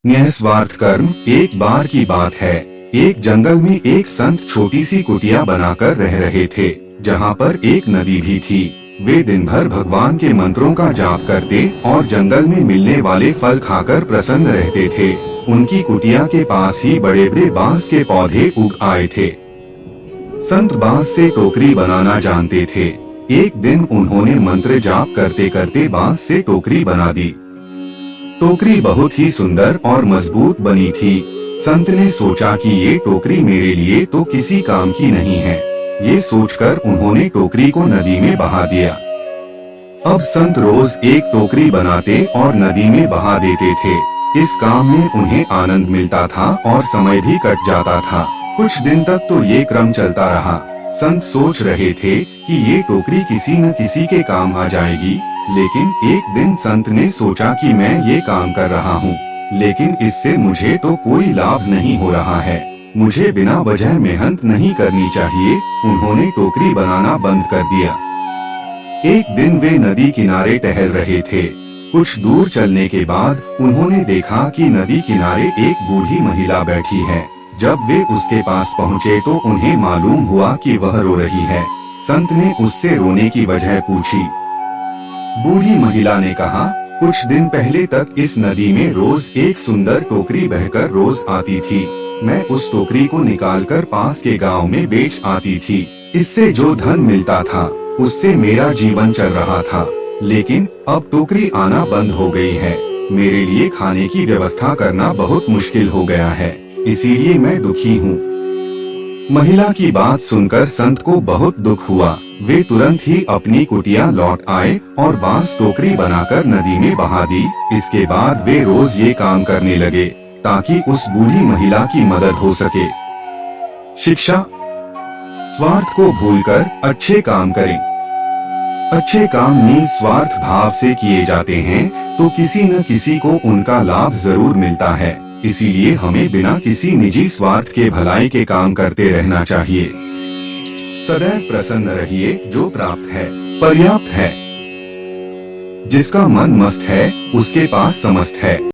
निस्वार्थ कर्म। एक बार की बात है, एक जंगल में एक संत छोटी सी कुटिया बनाकर रह रहे थे, जहाँ पर एक नदी भी थी। वे दिन भर भगवान के मंत्रों का जाप करते और जंगल में मिलने वाले फल खाकर प्रसन्न रहते थे। उनकी कुटिया के पास ही बड़े बड़े बांस के पौधे उग आए थे। संत बांस से टोकरी बनाना जानते थे। एक दिन उन्होंने मंत्र जाप करते करते बांस से टोकरी बना दी। टोकरी बहुत ही सुंदर और मजबूत बनी थी। संत ने सोचा कि ये टोकरी मेरे लिए तो किसी काम की नहीं है। ये सोचकर उन्होंने टोकरी को नदी में बहा दिया। अब संत रोज एक टोकरी बनाते और नदी में बहा देते थे। इस काम में उन्हें आनंद मिलता था और समय भी कट जाता था। कुछ दिन तक तो ये क्रम चलता रहा। संत सोच रहे थे कि ये टोकरी किसी न किसी के काम आ जाएगी, लेकिन एक दिन संत ने सोचा कि मैं ये काम कर रहा हूँ, लेकिन इससे मुझे तो कोई लाभ नहीं हो रहा है। मुझे बिना वजह मेहनत नहीं करनी चाहिए। उन्होंने टोकरी बनाना बंद कर दिया। एक दिन वे नदी किनारे टहल रहे थे। कुछ दूर चलने के बाद उन्होंने देखा कि नदी किनारे एक बूढ़ी महिला बैठी है। जब वे उसके पास पहुँचे तो उन्हें मालूम हुआ कि वह रो रही है। संत ने उससे रोने की वजह पूछी। बूढ़ी महिला ने कहा, कुछ दिन पहले तक इस नदी में रोज एक सुंदर टोकरी बहकर रोज आती थी। मैं उस टोकरी को निकालकर पास के गांव में बेच आती थी। इससे जो धन मिलता था उससे मेरा जीवन चल रहा था, लेकिन अब टोकरी आना बंद हो गई है। मेरे लिए खाने की व्यवस्था करना बहुत मुश्किल हो गया है, इसीलिए मैं दुखी हूँ। महिला की बात सुनकर संत को बहुत दुख हुआ। वे तुरंत ही अपनी कुटिया लौट आए और बांस टोकरी बनाकर नदी में बहा दी। इसके बाद वे रोज ये काम करने लगे ताकि उस बूढ़ी महिला की मदद हो सके। शिक्षा। स्वार्थ को भूलकर अच्छे काम करें। अच्छे काम निस्वार्थ भाव से किए जाते हैं तो किसी न किसी को उनका लाभ जरूर मिलता है। इसीलिए हमें बिना किसी निजी स्वार्थ के भलाई के काम करते रहना चाहिए। सदैव प्रसन्न रहिए। जो प्राप्त है पर्याप्त है। जिसका मन मस्त है उसके पास समस्त है।